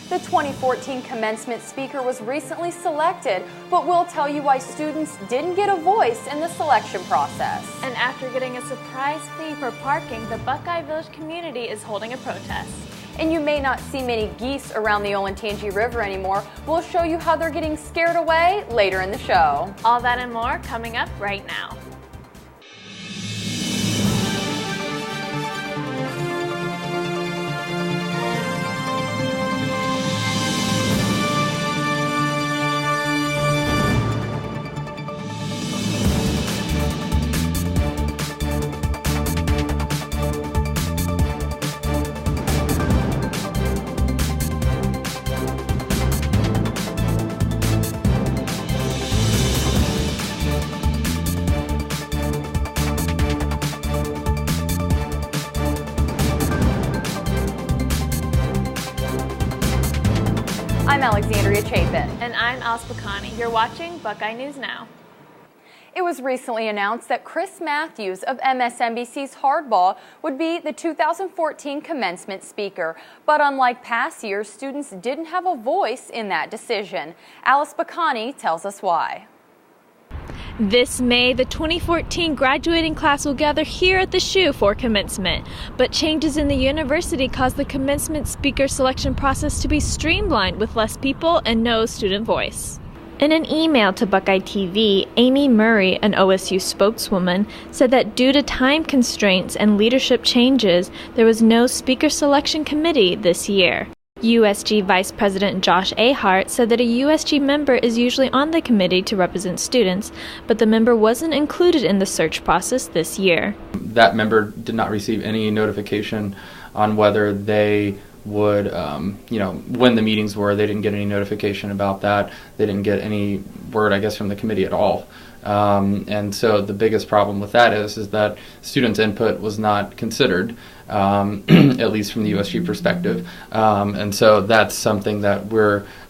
The 2014 commencement speaker was recently selected, but we'll tell you why students didn't get a voice in the selection process. And after getting a surprise fee for parking, the Buckeye Village community is holding a protest. And you may not see many geese around the Olentangy River anymore. We'll show you how they're getting scared away later in the show. All that and more coming up right now. I'm Alexandria Chapin. And I'm Alice Buckeye. You're watching Buckeye News Now. It was recently announced that Chris Matthews of MSNBC's Hardball would be the 2014 commencement speaker. But unlike past years, students didn't have a voice in that decision. Alice Buckeye tells us why. This May, the 2014 graduating class will gather here at the SHU for commencement, but changes in the university caused the commencement speaker selection process to be streamlined with less people and no student voice. In an email to Buckeye TV, Amy Murray, an OSU spokeswoman, said that due to time constraints and leadership changes, there was no speaker selection committee this year. USG Vice President Josh Ahart said that a USG member is usually on the committee to represent students, but the member wasn't included in the search process this year. That member did not receive any notification on whether they would, when the meetings were. They didn't get any notification about that. They didn't get any word, I guess, from the committee at all. And so the biggest problem with that is that students' input was not considered, at least from the USG perspective. And so that's something that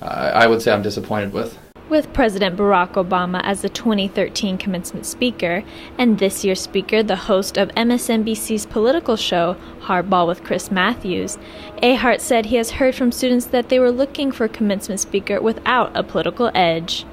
I would say I'm disappointed with. With President Barack Obama as the 2013 commencement speaker, and this year's speaker, the host of MSNBC's political show, Hardball with Chris Matthews, Ahart said he has heard from students that they were looking for a commencement speaker without a political edge.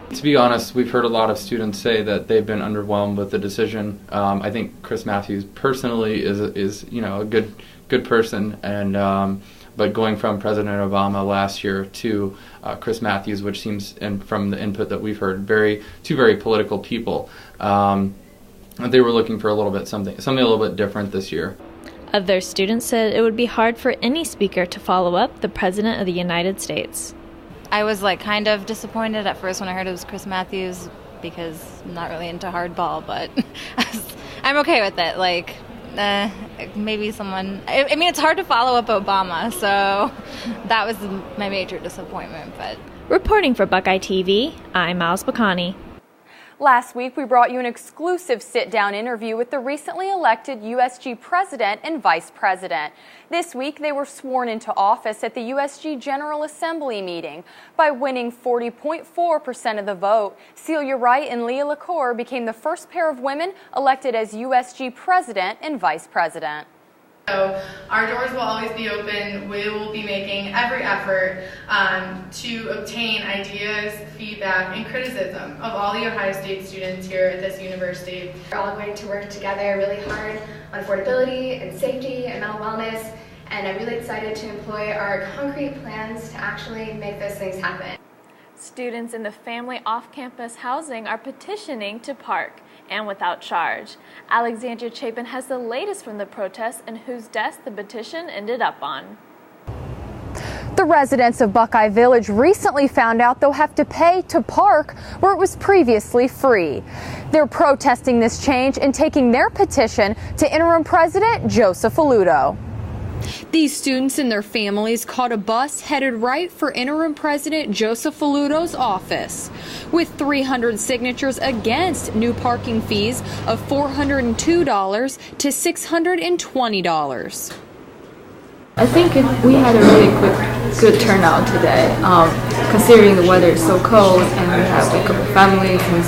To be honest, we've heard a lot of students say that they've been underwhelmed with the decision. I think Chris Matthews personally is a good person, and but going from President Obama last year to Chris Matthews, which seems, and from the input that we've heard, two very political people. They were looking for something a little bit different this year. Other students said it would be hard for any speaker to follow up the President of the United States. I was kind of disappointed at first when I heard it was Chris Matthews because I'm not really into hardball, but I'm okay with it. Maybe someone. I mean, it's hard to follow up Obama, so that was my major disappointment. But reporting for Buckeye TV, I'm Alice Buckeye. Last week, we brought you an exclusive sit-down interview with the recently elected USG president and vice president. This week, they were sworn into office at the USG General Assembly meeting. By winning 40.4% of the vote, Celia Wright and Leah LaCour became the first pair of women elected as USG president and vice president. So our doors will always be open. We will be making every effort to obtain ideas, feedback, and criticism of all the Ohio State students here at this university. We're all going to work together really hard on affordability and safety and mental wellness, and I'm really excited to employ our concrete plans to actually make those things happen. Students in the family off-campus housing are petitioning to park, and without charge. Alexandria Chapin has the latest from the protest and whose desk the petition ended up on. The residents of Buckeye Village recently found out they'll have to pay to park where it was previously free. They're protesting this change and taking their petition to interim president Joseph Alluto. These students and their families caught a bus headed right for interim president Joseph Alluto's office, with 300 signatures against new parking fees of $402 to $620. I think we had a really good turnout today, considering the weather is so cold and we have a couple families and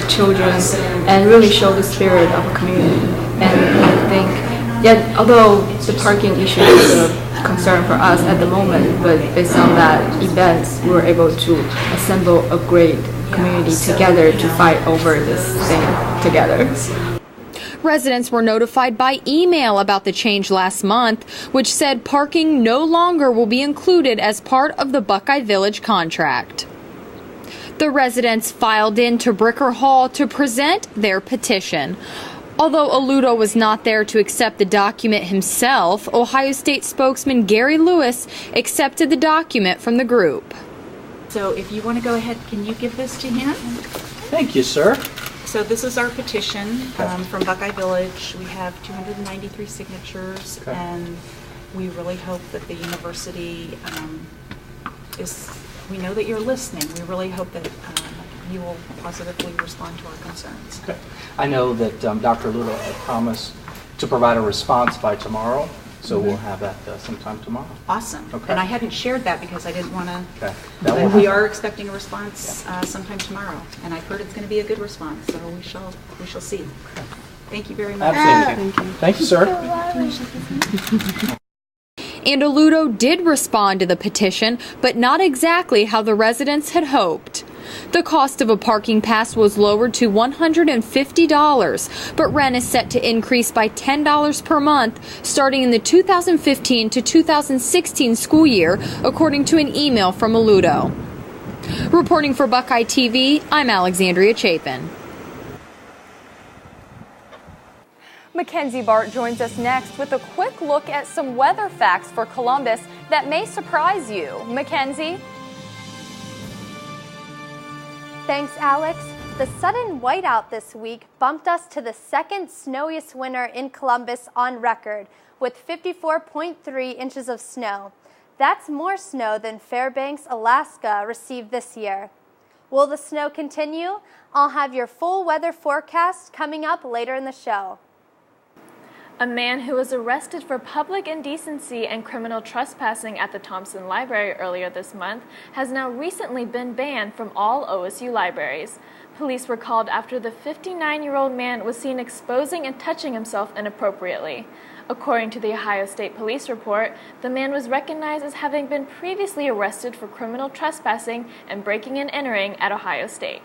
children, and really show the spirit of a community. And I think Yeah, although the parking issue is a concern for us at the moment, but based on that events, we were able to assemble a great community together to fight over this thing together. Residents were notified by email about the change last month, which said parking no longer will be included as part of the Buckeye Village contract. The residents filed into Bricker Hall to present their petition. Although Aludo was not there to accept the document himself, Ohio State spokesman Gary Lewis accepted the document from the group. So if you want to go ahead, can you give this to him? Thank you, sir. So this is our petition from Buckeye Village. We have 293 signatures, and we really hope that the university we know that you're listening. We really hope that you will positively respond to our concerns. Okay. I know that Dr. Ludo had promised to provide a response by tomorrow, so we'll have that sometime tomorrow. Awesome. Okay. And I hadn't shared that because I didn't want to. Okay. But we are expecting a response sometime tomorrow, and I've heard it's going to be a good response. So we shall see. Okay. Thank you very much. Absolutely. Thank you, sir. And Aludo did respond to the petition, but not exactly how the residents had hoped. The cost of a parking pass was lowered to $150, but rent is set to increase by $10 per month starting in the 2015 to 2016 school year, according to an email from Aludo. Reporting for Buckeye TV, I'm Alexandria Chapin. Mackenzie Bart joins us next with a quick look at some weather facts for Columbus that may surprise you. Mackenzie? Thanks, Alex. The sudden whiteout this week bumped us to the second snowiest winter in Columbus on record, with 54.3 inches of snow. That's more snow than Fairbanks, Alaska received this year. Will the snow continue? I'll have your full weather forecast coming up later in the show. A man who was arrested for public indecency and criminal trespassing at the Thompson Library earlier this month has now recently been banned from all OSU libraries. Police were called after the 59-year-old man was seen exposing and touching himself inappropriately. According to the Ohio State Police report, the man was recognized as having been previously arrested for criminal trespassing and breaking and entering at Ohio State.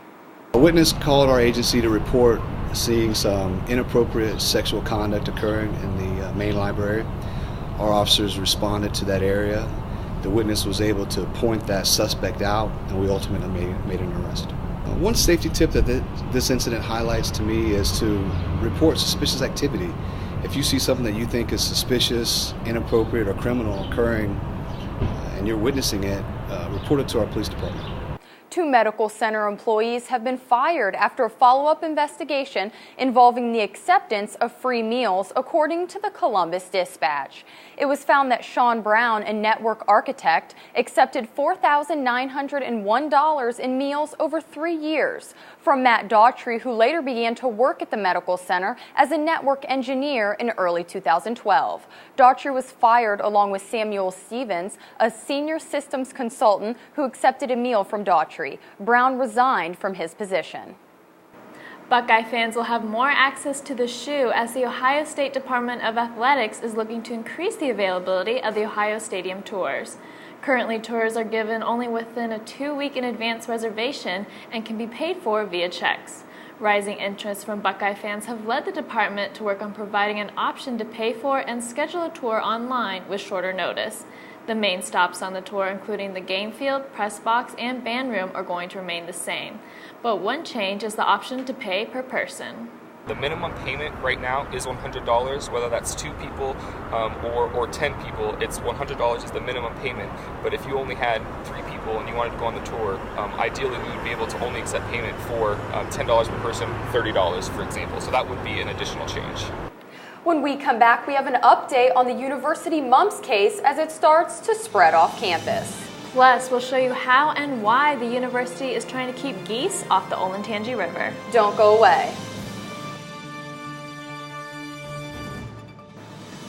A witness called our agency to report seeing some inappropriate sexual conduct occurring in the main library. Our officers responded to that area. The witness was able to point that suspect out, and we ultimately made an arrest. One safety tip that this incident highlights to me is to report suspicious activity. If you see something that you think is suspicious, inappropriate, or criminal occurring, and you're witnessing it, report it to our police department. 2 medical center employees have been fired after a follow-up investigation involving the acceptance of free meals, according to the Columbus Dispatch. It was found that Sean Brown, a network architect, accepted $4,901 in meals over 3 years from Matt Daughtry, who later began to work at the medical center as a network engineer in early 2012. Daughtry was fired along with Samuel Stevens, a senior systems consultant who accepted a meal from Daughtry. Brown resigned from his position. Buckeye fans will have more access to the shoe as the Ohio State Department of Athletics is looking to increase the availability of the Ohio Stadium tours. Currently, tours are given only within a 2-week in advance reservation and can be paid for via checks. Rising interest from Buckeye fans have led the department to work on providing an option to pay for and schedule a tour online with shorter notice. The main stops on the tour, including the game field, press box, and band room, are going to remain the same. But one change is the option to pay per person. The minimum payment right now is $100, whether that's 2 people or 10 people. It's $100 is the minimum payment. But if you only had 3 people and you wanted to go on the tour, ideally we would be able to only accept payment for $10 per person, $30, for example. So that would be an additional change. When we come back, we have an update on the University Mumps case as it starts to spread off campus. Plus, we'll show you how and why the university is trying to keep geese off the Olentangy River. Don't go away.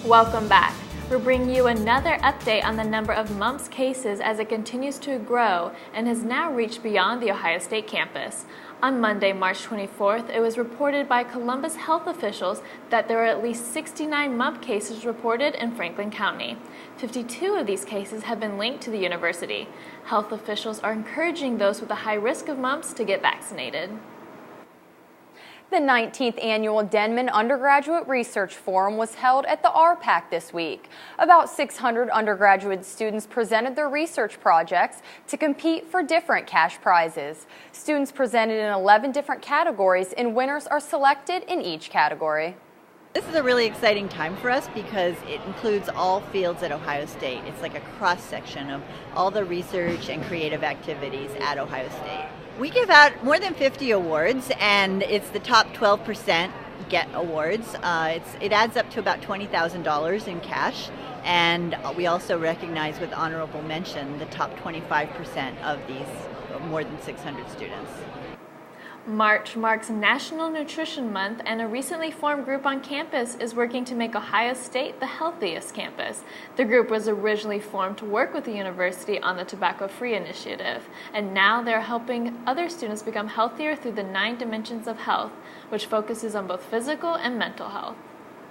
Welcome back. We're bringing you another update on the number of mumps cases as it continues to grow and has now reached beyond the Ohio State campus. On Monday, March 24th, it was reported by Columbus health officials that there are at least 69 mump cases reported in Franklin County. 52 of these cases have been linked to the university. Health officials are encouraging those with a high risk of mumps to get vaccinated. The 19th annual Denman Undergraduate Research Forum was held at the RPAC this week. About 600 undergraduate students presented their research projects to compete for different cash prizes. Students presented in 11 different categories, and winners are selected in each category. This is a really exciting time for us because it includes all fields at Ohio State. It's like a cross-section of all the research and creative activities at Ohio State. We give out more than 50 awards, and it's the top 12% get awards. It adds up to about $20,000 in cash, and we also recognize with honorable mention the top 25% of these more than 600 students. March marks National Nutrition Month, and a recently formed group on campus is working to make Ohio State the healthiest campus. The group was originally formed to work with the university on the tobacco-free initiative, and now they're helping other students become healthier through the 9 dimensions of health, which focuses on both physical and mental health.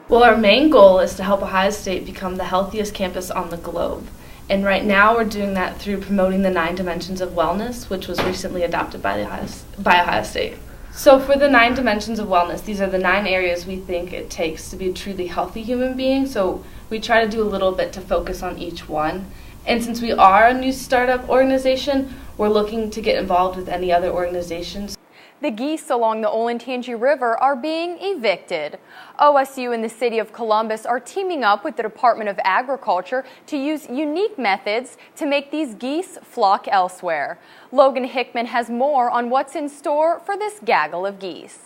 Well, our main goal is to help Ohio State become the healthiest campus on the globe. And right now we're doing that through promoting the 9 dimensions of wellness, which was recently adopted by Ohio State. So for the 9 dimensions of wellness, these are the 9 areas we think it takes to be a truly healthy human being. So we try to do a little bit to focus on each one. And since we are a new startup organization, we're looking to get involved with any other organizations. The geese along the Olentangy River are being evicted. OSU and the city of Columbus are teaming up with the Department of Agriculture to use unique methods to make these geese flock elsewhere. Logan Hickman has more on what's in store for this gaggle of geese.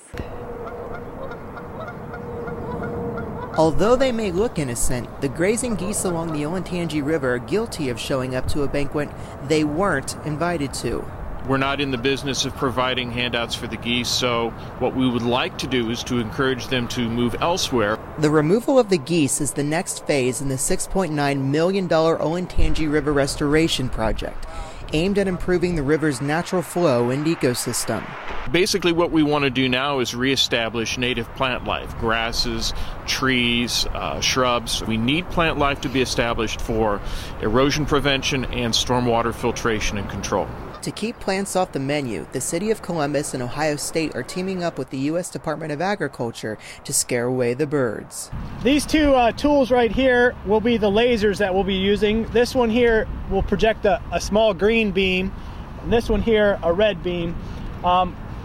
Although they may look innocent, the grazing geese along the Olentangy River are guilty of showing up to a banquet they weren't invited to. We're not in the business of providing handouts for the geese, so what we would like to do is to encourage them to move elsewhere. The removal of the geese is the next phase in the $6.9 million Olentangy River Restoration Project, aimed at improving the river's natural flow and ecosystem. Basically what we want to do now is reestablish native plant life, grasses, trees, shrubs. We need plant life to be established for erosion prevention and stormwater filtration and control. To keep plants off the menu, the City of Columbus and Ohio State are teaming up with the U.S. Department of Agriculture to scare away the birds. These two tools right here will be the lasers that we'll be using. This one here will project a small green beam, and this one here a red beam.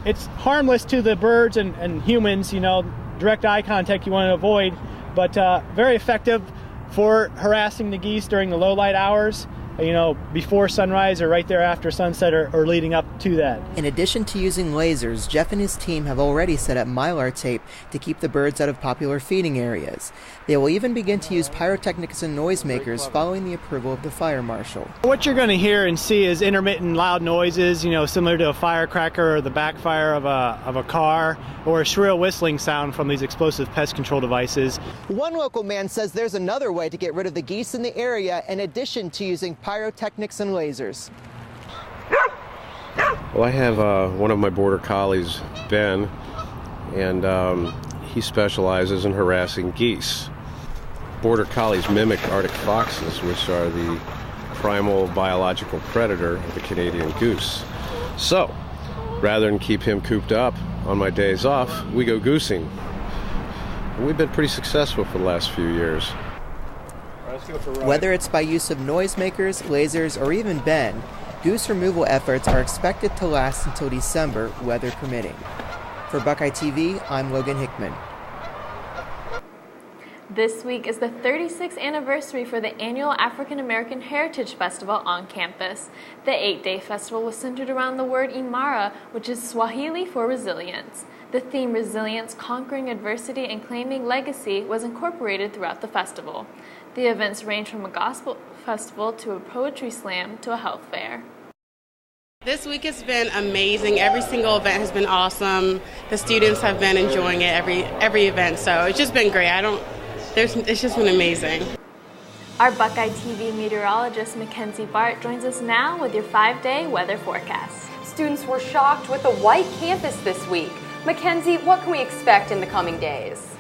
It's harmless to the birds and humans, direct eye contact you want to avoid, but very effective for harassing the geese during the low light hours. Before sunrise or right there after sunset or leading up to that. In addition to using lasers, Jeff and his team have already set up mylar tape to keep the birds out of popular feeding areas. They will even begin to use pyrotechnics and noisemakers following the approval of the fire marshal. What you're going to hear and see is intermittent loud noises, similar to a firecracker or the backfire of a car, or a shrill whistling sound from these explosive pest control devices. One local man says there's another way to get rid of the geese in the area in addition to using pyrotechnics and lasers. Well, I have one of my border collies, Ben, and he specializes in harassing geese. Border collies mimic Arctic foxes, which are the primal biological predator of the Canadian goose. So, rather than keep him cooped up on my days off, we go goosing. And we've been pretty successful for the last few years. Whether it's by use of noisemakers, lasers, or even Ben, goose removal efforts are expected to last until December, weather permitting. For Buckeye TV, I'm Logan Hickman. This week is the 36th anniversary for the annual African American Heritage Festival on campus. The 8-day festival was centered around the word Imara, which is Swahili for resilience. The theme Resilience, Conquering Adversity and Claiming Legacy was incorporated throughout the festival. The events range from a gospel festival to a poetry slam to a health fair. This week has been amazing. Every single event has been awesome. The students have been enjoying it every event, so it's just been great. It's just been amazing. Our Buckeye TV meteorologist Mackenzie Bart joins us now with your 5-day weather forecast. Students were shocked with a white campus this week. Mackenzie, what can we expect in the coming days?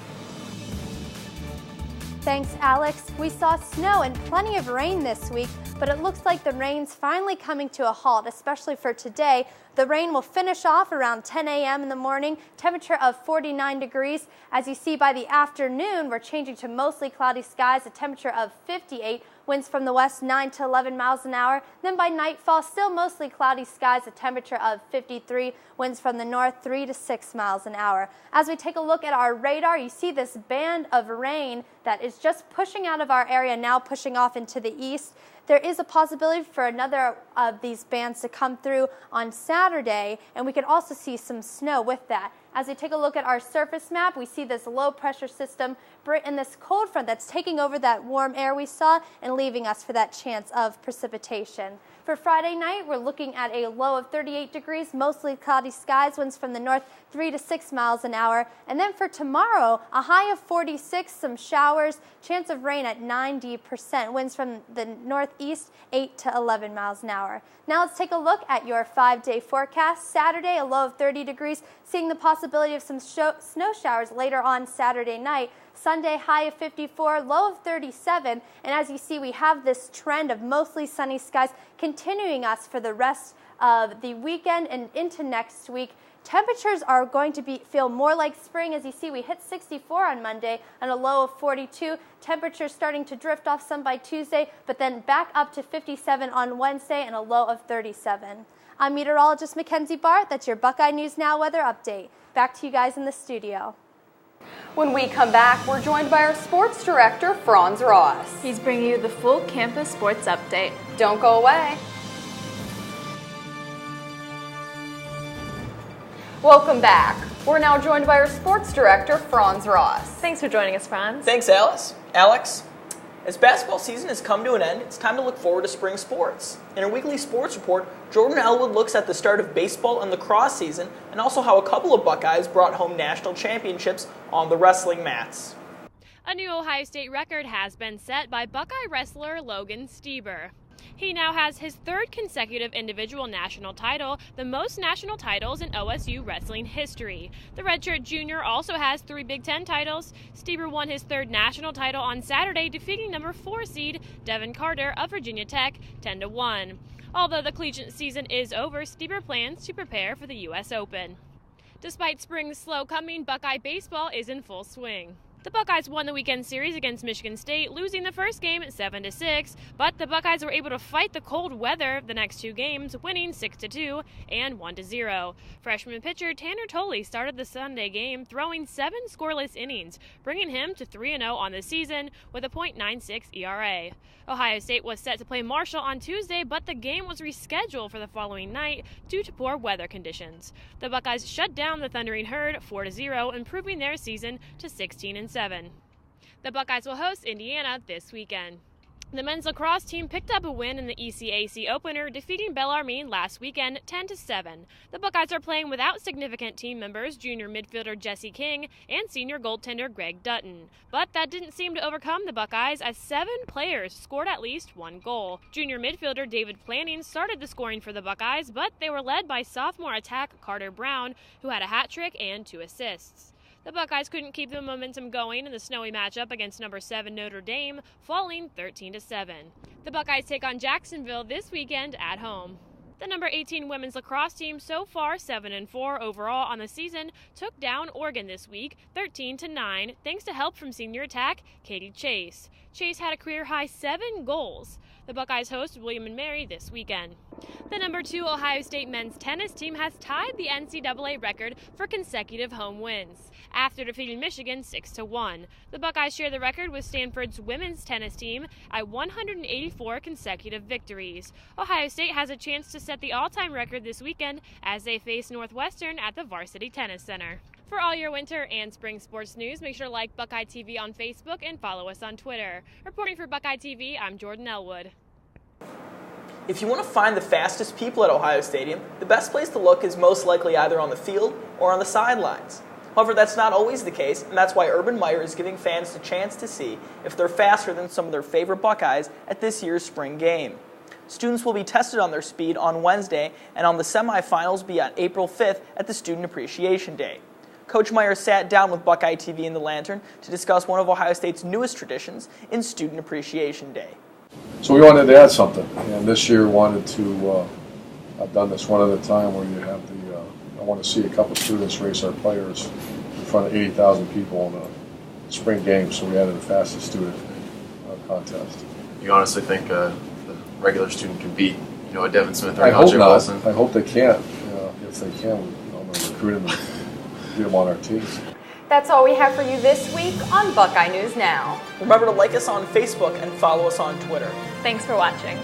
Thanks, Alex. We saw snow and plenty of rain this week, but it looks like the rain's finally coming to a halt, especially for today. The rain will finish off around 10 a.m. in the morning, temperature of 49 degrees. As you see by the afternoon, we're changing to mostly cloudy skies, a temperature of 58, winds from the west 9 to 11 miles an hour. Then by nightfall, still mostly cloudy skies, a temperature of 53, winds from the north 3 to 6 miles an hour. As we take a look at our radar, you see this band of rain that is just pushing out of our area, now pushing off into the east. There is a possibility for another of these bands to come through on Saturday, and we could also see some snow with that. As we take a look at our surface map, we see this low pressure system and this cold front that's taking over that warm air we saw and leaving us for that chance of precipitation. For Friday night, we're looking at a low of 38 degrees, mostly cloudy skies, winds from the north 3 to 6 miles an hour. And then for tomorrow, a high of 46, some showers, chance of rain at 90%, winds from the northeast 8 to 11 miles an hour. Now let's take a look at your 5-day forecast. Saturday, a low of 30 degrees, seeing the possibility of some snow showers later on Saturday night. Sunday, high of 54, low of 37, and as you see, we have this trend of mostly sunny skies continuing us for the rest of the weekend and into next week. Temperatures are going to feel more like spring. As you see, we hit 64 on Monday and a low of 42. Temperatures starting to drift off some by Tuesday, but then back up to 57 on Wednesday and a low of 37. I'm meteorologist Mackenzie Bart. That's your Buckeye News Now weather update. Back to you guys in the studio. When we come back, we're joined by our sports director, Franz Ross. He's bringing you the full campus sports update. Don't go away. Welcome back. We're now joined by our sports director, Franz Ross. Thanks for joining us, Franz. Thanks, Alice. Alex, as basketball season has come to an end, it's time to look forward to spring sports. In our weekly sports report, Jordan Elwood looks at the start of baseball and lacrosse season, and also how a couple of Buckeyes brought home national championships on the wrestling mats. A new Ohio State record has been set by Buckeye wrestler Logan Stieber. He now has his third consecutive individual national title, the most national titles in OSU wrestling history. The redshirt junior also has 3 Big Ten titles. Stieber won his third national title on Saturday, defeating number 4 seed Devin Carter of Virginia Tech 10-1. Although the collegiate season is over, Stieber plans to prepare for the U.S. Open. Despite spring's slow coming, Buckeye baseball is in full swing. The Buckeyes won the weekend series against Michigan State, losing the first game 7-6, but the Buckeyes were able to fight the cold weather the next 2 games, winning 6-2 and 1-0. Freshman pitcher Tanner Tolley started the Sunday game, throwing 7 scoreless innings, bringing him to 3-0 on the season with a .96 ERA. Ohio State was set to play Marshall on Tuesday, but the game was rescheduled for the following night due to poor weather conditions. The Buckeyes shut down the Thundering Herd 4-0, improving their season to 16-7. The Buckeyes will host Indiana this weekend. The men's lacrosse team picked up a win in the ECAC opener, defeating Bellarmine last weekend 10-7. The Buckeyes are playing without significant team members, junior midfielder Jesse King and senior goaltender Greg Dutton. But that didn't seem to overcome the Buckeyes, as 7 players scored at least 1 goal. Junior midfielder David Planning started the scoring for the Buckeyes, but they were led by sophomore attack Carter Brown, who had a hat trick and 2 assists. The Buckeyes couldn't keep the momentum going in the snowy matchup against number 7 Notre Dame, falling 13-7. The Buckeyes take on Jacksonville this weekend at home. The number 18 women's lacrosse team, so far 7-4 overall on the season, took down Oregon this week 13-9 thanks to help from senior attack Katie Chase. Chase had a career-high 7 goals. The Buckeyes host William & Mary this weekend. The number 2 Ohio State men's tennis team has tied the NCAA record for consecutive home wins after defeating Michigan 6-1. The Buckeyes share the record with Stanford's women's tennis team at 184 consecutive victories. Ohio State has a chance to set the all-time record this weekend as they face Northwestern at the Varsity Tennis Center. For all your winter and spring sports news, make sure to like Buckeye TV on Facebook and follow us on Twitter. Reporting for Buckeye TV, I'm Jordan Elwood. If you want to find the fastest people at Ohio Stadium, the best place to look is most likely either on the field or on the sidelines. However, that's not always the case, and that's why Urban Meyer is giving fans a chance to see if they're faster than some of their favorite Buckeyes at this year's spring game. Students will be tested on their speed on Wednesday, and on the semifinals be on April 5th at the Student Appreciation Day. Coach Meyer sat down with Buckeye TV and the Lantern to discuss one of Ohio State's newest traditions in Student Appreciation Day. So we wanted to add something, and this year wanted to, I've done this one at a time where you have I want to see a couple students race our players in front of 80,000 people in a spring game, so we added a fastest student contest. You honestly think the regular student can beat, a Devin Smith or I hope not. Wilson? I hope they can. If they can, I'm going to recruit them and get them on our teams. That's all we have for you this week on Buckeye News Now. Remember to like us on Facebook and follow us on Twitter. Thanks for watching.